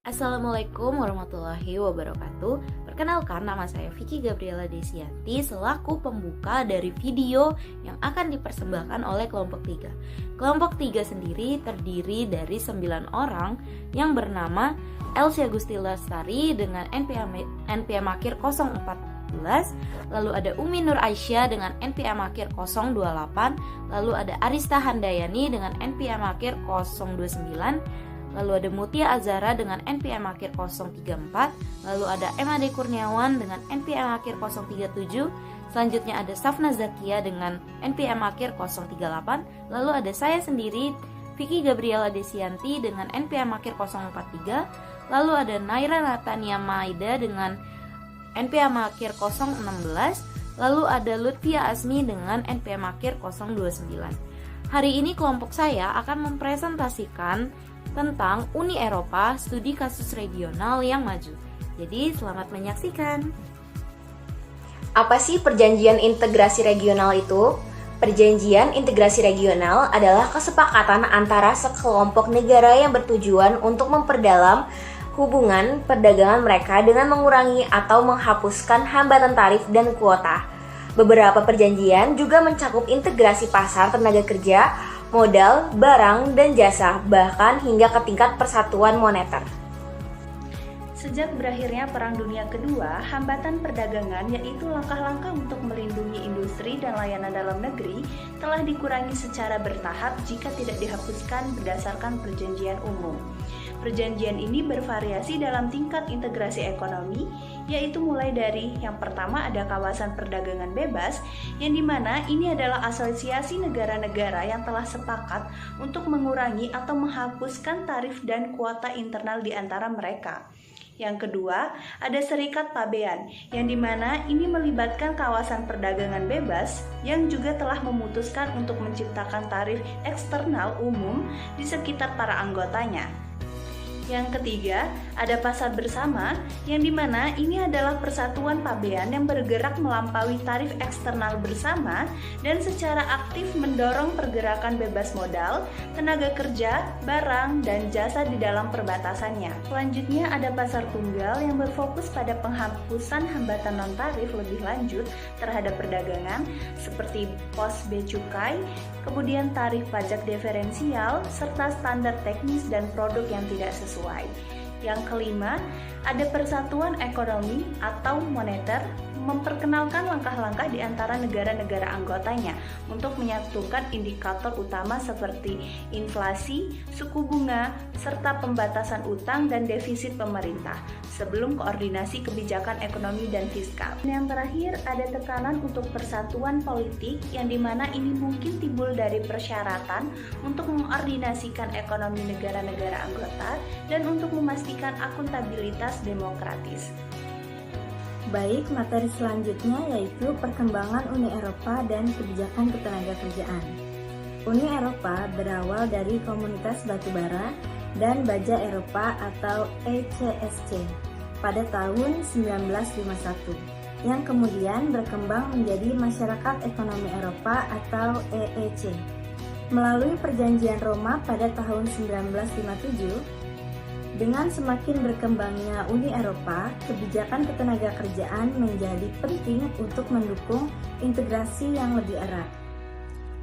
Assalamualaikum warahmatullahi wabarakatuh. Perkenalkan, nama saya Vicky Gabriela Desianti selaku pembuka dari video yang akan dipersembahkan oleh kelompok 3. Kelompok 3 sendiri terdiri dari 9 orang yang bernama Elsie Agusti Lestari dengan NPM akhir 014, lalu ada Umi Nur Aisyah dengan NPM akhir 028, lalu ada Arista Handayani dengan NPM akhir 029, lalu ada Mutia Azara dengan NPM akhir 034, lalu ada M.Ade Kurniawan dengan NPM akhir 037, selanjutnya ada Safna Zakia dengan NPM akhir 038, lalu ada saya sendiri, Vicky Gabriela Desianti dengan NPM akhir 043, lalu ada Naira Natania Maida dengan NPM akhir 016, lalu ada Lutfia Asmi dengan NPM akhir 029. Hari ini kelompok saya akan mempresentasikan tentang Uni Eropa, studi kasus regional yang maju. Jadi, selamat menyaksikan. Apa sih perjanjian integrasi regional itu? Perjanjian integrasi regional adalah kesepakatan antara sekelompok negara yang bertujuan untuk memperdalam hubungan perdagangan mereka dengan mengurangi atau menghapuskan hambatan tarif dan kuota. Beberapa perjanjian juga mencakup integrasi pasar tenaga kerja, modal, barang, dan jasa, bahkan hingga ke tingkat persatuan moneter. Sejak berakhirnya Perang Dunia Kedua, hambatan perdagangan, yaitu langkah-langkah untuk melindungi industri dan layanan dalam negeri, telah dikurangi secara bertahap jika tidak dihapuskan berdasarkan perjanjian umum. Perjanjian ini bervariasi dalam tingkat integrasi ekonomi, yaitu mulai dari yang pertama ada kawasan perdagangan bebas, yang dimana ini adalah asosiasi negara-negara yang telah sepakat untuk mengurangi atau menghapuskan tarif dan kuota internal di antara mereka. Yang kedua, ada Serikat Pabean, yang dimana ini melibatkan kawasan perdagangan bebas yang juga telah memutuskan untuk menciptakan tarif eksternal umum di sekitar para anggotanya. Yang ketiga, ada pasar bersama, yang dimana ini adalah persatuan pabean yang bergerak melampaui tarif eksternal bersama dan secara aktif mendorong pergerakan bebas modal, tenaga kerja, barang, dan jasa di dalam perbatasannya. Selanjutnya ada pasar tunggal yang berfokus pada penghapusan hambatan non-tarif lebih lanjut terhadap perdagangan seperti pos bea cukai, kemudian tarif pajak diferensial, serta standar teknis dan produk yang tidak sesuai. Yang kelima, ada persatuan ekonomi atau moneter memperkenalkan langkah-langkah di antara negara-negara anggotanya untuk menyatukan indikator utama seperti inflasi, suku bunga, serta pembatasan utang dan defisit pemerintah sebelum koordinasi kebijakan ekonomi dan fiskal. Yang terakhir, ada tekanan untuk persatuan politik yang dimana ini mungkin timbul dari persyaratan untuk mengkoordinasikan ekonomi negara-negara anggota dan untuk memastikan akuntabilitas demokratis. Baik, materi selanjutnya yaitu perkembangan Uni Eropa dan kebijakan ketenagakerjaan. Uni Eropa berawal dari Komunitas Batubara dan Baja Eropa atau ECSC pada tahun 1951, yang kemudian berkembang menjadi Masyarakat Ekonomi Eropa atau EEC. Melalui Perjanjian Roma pada tahun 1957, dengan semakin berkembangnya Uni Eropa, kebijakan ketenagakerjaan menjadi penting untuk mendukung integrasi yang lebih erat.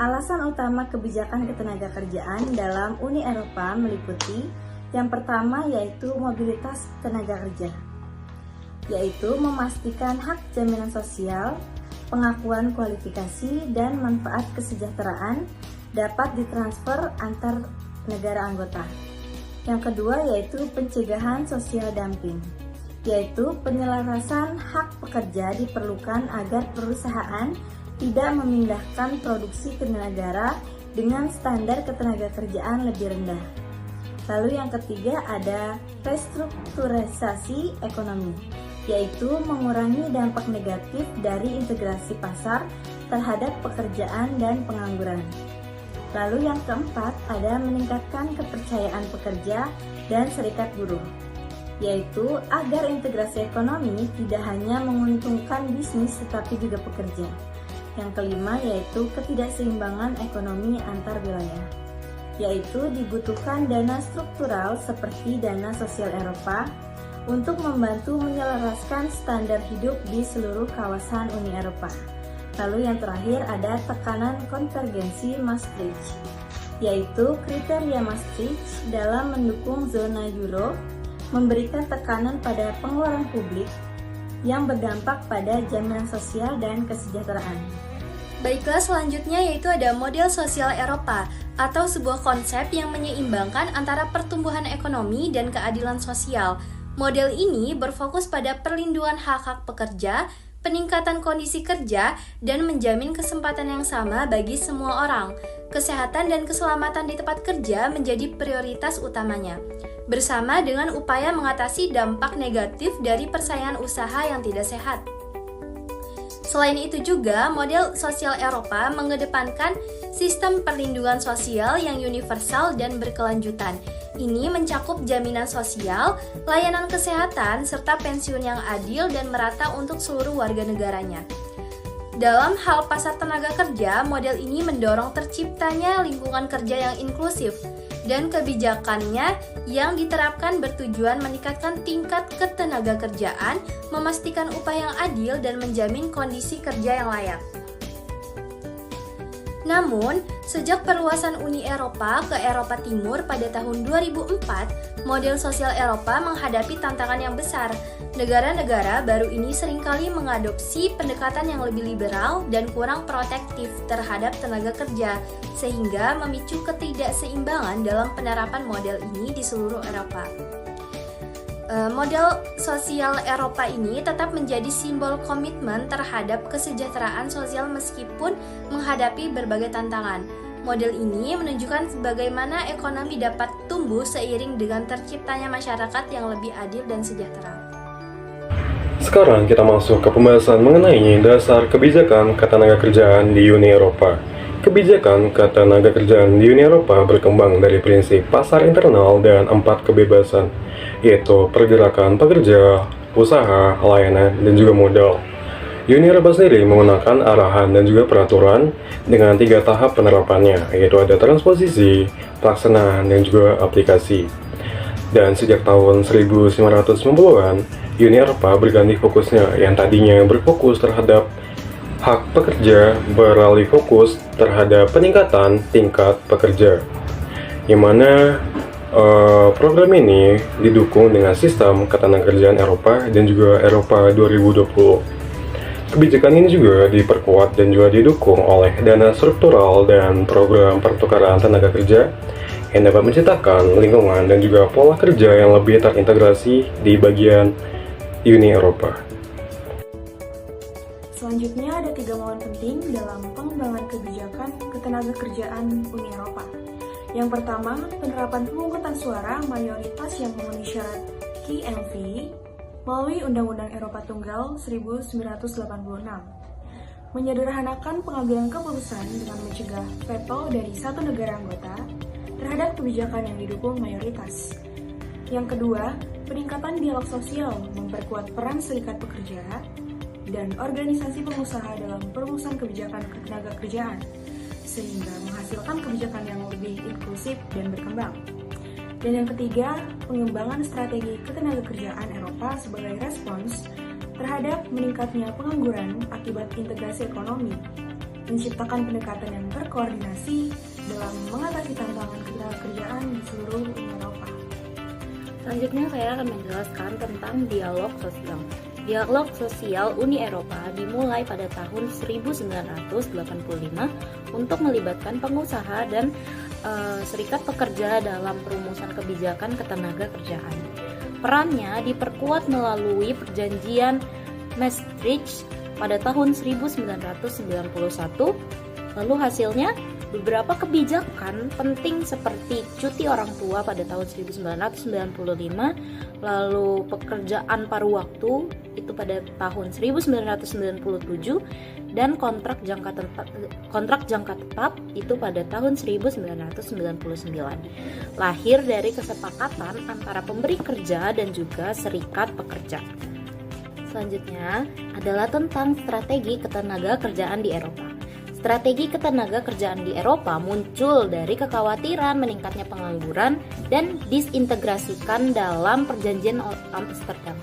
Alasan utama kebijakan ketenagakerjaan dalam Uni Eropa meliputi yang pertama yaitu mobilitas tenaga kerja, yaitu memastikan hak jaminan sosial, pengakuan kualifikasi, dan manfaat kesejahteraan dapat ditransfer antar negara anggota. Yang kedua yaitu pencegahan sosial dumping, yaitu penyelarasan hak pekerja diperlukan agar perusahaan tidak memindahkan produksi ke negara dengan standar ketenagakerjaan lebih rendah. Lalu yang ketiga ada restrukturisasi ekonomi, yaitu mengurangi dampak negatif dari integrasi pasar terhadap pekerjaan dan pengangguran. Lalu yang keempat ada meningkatkan kepercayaan pekerja dan serikat buruh, yaitu agar integrasi ekonomi tidak hanya menguntungkan bisnis tetapi juga pekerja. Yang kelima yaitu ketidakseimbangan ekonomi antar wilayah. yaitu dibutuhkan dana struktural seperti dana sosial Eropa untuk membantu menyelaraskan standar hidup di seluruh kawasan Uni Eropa. Lalu yang terakhir ada tekanan konvergensi Maastricht, yaitu kriteria Maastricht dalam mendukung zona euro memberikan tekanan pada pengeluaran publik yang berdampak pada jaminan sosial dan kesejahteraan. Baiklah, selanjutnya yaitu ada model sosial Eropa atau sebuah konsep yang menyeimbangkan antara pertumbuhan ekonomi dan keadilan sosial. Model ini berfokus pada perlindungan hak-hak pekerja, peningkatan kondisi kerja, dan menjamin kesempatan yang sama bagi semua orang. Kesehatan dan keselamatan di tempat kerja menjadi prioritas utamanya, bersama dengan upaya mengatasi dampak negatif dari persaingan usaha yang tidak sehat. Selain itu juga, model sosial Eropa mengedepankan sistem perlindungan sosial yang universal dan berkelanjutan. Ini mencakup jaminan sosial, layanan kesehatan, serta pensiun yang adil dan merata untuk seluruh warga negaranya. Dalam hal pasar tenaga kerja, model ini mendorong terciptanya lingkungan kerja yang inklusif, dan kebijakannya yang diterapkan bertujuan meningkatkan tingkat ketenaga kerjaan, memastikan upah yang adil, dan menjamin kondisi kerja yang layak. Namun, sejak perluasan Uni Eropa ke Eropa Timur pada tahun 2004, model sosial Eropa menghadapi tantangan yang besar. Negara-negara baru ini seringkali mengadopsi pendekatan yang lebih liberal dan kurang protektif terhadap tenaga kerja, sehingga memicu ketidakseimbangan dalam penerapan model ini di seluruh Eropa. Model sosial Eropa ini tetap menjadi simbol komitmen terhadap kesejahteraan sosial meskipun menghadapi berbagai tantangan. Model ini menunjukkan bagaimana ekonomi dapat tumbuh seiring dengan terciptanya masyarakat yang lebih adil dan sejahtera. Sekarang kita masuk ke pembahasan mengenai dasar kebijakan ketenagakerjaan di Uni Eropa. Kebijakan ketenagakerjaan di Uni Eropa berkembang dari prinsip pasar internal dan 4 kebebasan, yaitu pergerakan pekerja, usaha, layanan, dan juga modal. Uni Eropa sendiri menggunakan arahan dan juga peraturan dengan 3 tahap penerapannya, yaitu ada transposisi, pelaksanaan, dan juga aplikasi. Dan sejak tahun 1990-an, Uni Eropa berganti fokusnya yang tadinya berfokus terhadap hak pekerja beralih fokus terhadap peningkatan tingkat pekerja, yang mana program ini didukung dengan sistem ketenagakerjaan Eropa dan juga Eropa 2020. Kebijakan ini juga diperkuat dan juga didukung oleh dana struktural dan program pertukaran tenaga kerja yang dapat menciptakan lingkungan dan juga pola kerja yang lebih terintegrasi di bagian Uni Eropa. Selanjutnya ada 3 momen penting dalam pengembangan kebijakan ketenagakerjaan Uni Eropa. Yang pertama, penerapan pemungutan suara mayoritas yang memenuhi syarat KMV melalui Undang-Undang Eropa Tunggal 1986. Menyederhanakan pengambilan keputusan dengan mencegah veto dari satu negara anggota terhadap kebijakan yang didukung mayoritas. Yang kedua, peningkatan dialog sosial memperkuat peran serikat pekerja dan organisasi pengusaha dalam perumusan kebijakan ketenagakerjaan, sehingga menghasilkan kebijakan yang lebih inklusif dan berkembang. Dan yang ketiga, pengembangan strategi ketenagakerjaan Eropa sebagai respons terhadap meningkatnya pengangguran akibat integrasi ekonomi, menciptakan pendekatan yang berkoordinasi dalam mengatasi tantangan ketenagakerjaan di seluruh Uni Eropa. Selanjutnya saya akan menjelaskan tentang dialog sosial. Dialog sosial Uni Eropa dimulai pada tahun 1985 untuk melibatkan pengusaha dan serikat pekerja dalam perumusan kebijakan ketenagakerjaan. Perannya diperkuat melalui perjanjian Maastricht pada tahun 1991. Lalu hasilnya, beberapa kebijakan penting seperti cuti orang tua pada tahun 1995, lalu pekerjaan paruh waktu itu pada tahun 1997, dan kontrak jangka tetap itu pada tahun 1999. Lahir dari kesepakatan antara pemberi kerja dan juga serikat pekerja. Selanjutnya adalah tentang strategi ketenagakerjaan di Eropa. Strategi ketenaga kerjaan di Eropa muncul dari kekhawatiran meningkatnya pengangguran dan disintegrasikan dalam perjanjian Amsterdam.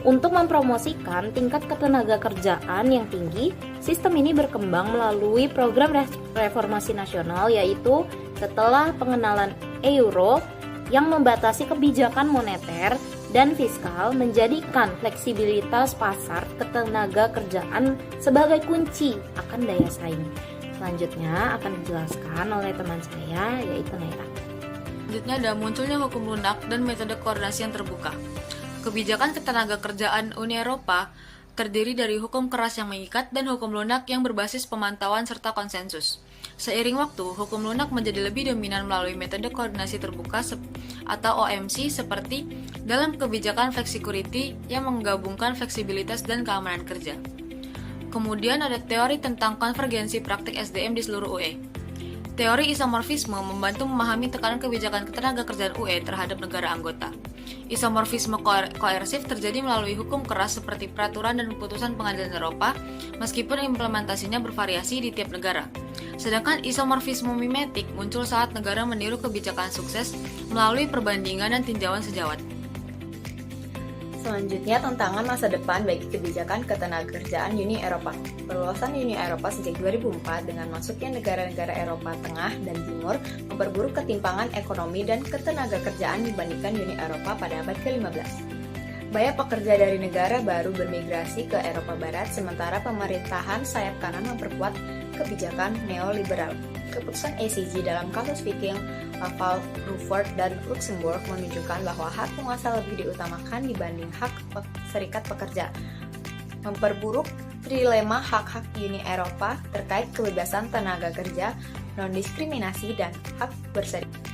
Untuk mempromosikan tingkat ketenaga kerjaan yang tinggi, sistem ini berkembang melalui program reformasi nasional, yaitu setelah pengenalan euro yang membatasi kebijakan moneter dan fiskal, menjadikan fleksibilitas pasar ketenaga kerjaan sebagai kunci akan daya saing. Selanjutnya akan dijelaskan oleh teman saya, yaitu Naira. Selanjutnya ada munculnya hukum lunak dan metode koordinasi yang terbuka. Kebijakan ketenaga kerjaan Uni Eropa terdiri dari hukum keras yang mengikat dan hukum lunak yang berbasis pemantauan serta konsensus. Seiring waktu, hukum lunak menjadi lebih dominan melalui metode koordinasi terbuka atau OMC, seperti dalam kebijakan flexicurity yang menggabungkan fleksibilitas dan keamanan kerja. Kemudian ada teori tentang konvergensi praktik SDM di seluruh UE. Teori isomorfisme membantu memahami tekanan kebijakan ketenaga kerjaan UE terhadap negara anggota. Isomorfisme koersif terjadi melalui hukum keras seperti peraturan dan putusan pengadilan Eropa, meskipun implementasinya bervariasi di tiap negara. Sedangkan isomorfisme mimetik muncul saat negara meniru kebijakan sukses melalui perbandingan dan tinjauan sejawat. Selanjutnya, tantangan masa depan bagi kebijakan ketenagakerjaan Uni Eropa. Perluasan Uni Eropa sejak 2004 dengan masuknya negara-negara Eropa Tengah dan Timur memperburuk ketimpangan ekonomi dan ketenagakerjaan dibandingkan Uni Eropa pada abad ke-15. Banyak pekerja dari negara baru bermigrasi ke Eropa Barat, sementara pemerintahan sayap kanan memperkuat kebijakan neoliberal. Keputusan ACG dalam kasus Viking, Laval, Rufford, dan Luxembourg menunjukkan bahwa hak penguasa lebih diutamakan dibanding hak serikat pekerja, memperburuk trilema hak-hak Uni Eropa terkait kebebasan tenaga kerja, non-diskriminasi, dan hak berserikat.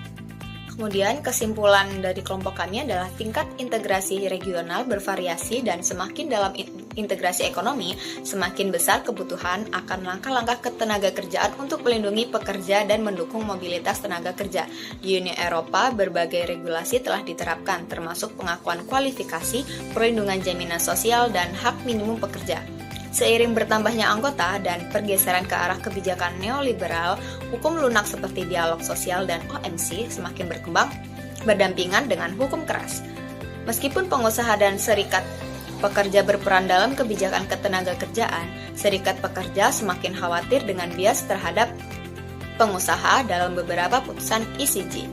Kemudian kesimpulan dari kelompok kami adalah tingkat integrasi regional bervariasi dan semakin dalam integrasi ekonomi, semakin besar kebutuhan akan langkah-langkah ketenaga kerjaan untuk melindungi pekerja dan mendukung mobilitas tenaga kerja. Di Uni Eropa, berbagai regulasi telah diterapkan, termasuk pengakuan kualifikasi, perlindungan jaminan sosial, dan hak minimum pekerja. Seiring bertambahnya anggota dan pergeseran ke arah kebijakan neoliberal, hukum lunak seperti dialog sosial dan OMC semakin berkembang berdampingan dengan hukum keras. Meskipun pengusaha dan serikat pekerja berperan dalam kebijakan ketenaga kerjaan, serikat pekerja semakin khawatir dengan bias terhadap pengusaha dalam beberapa putusan ECG.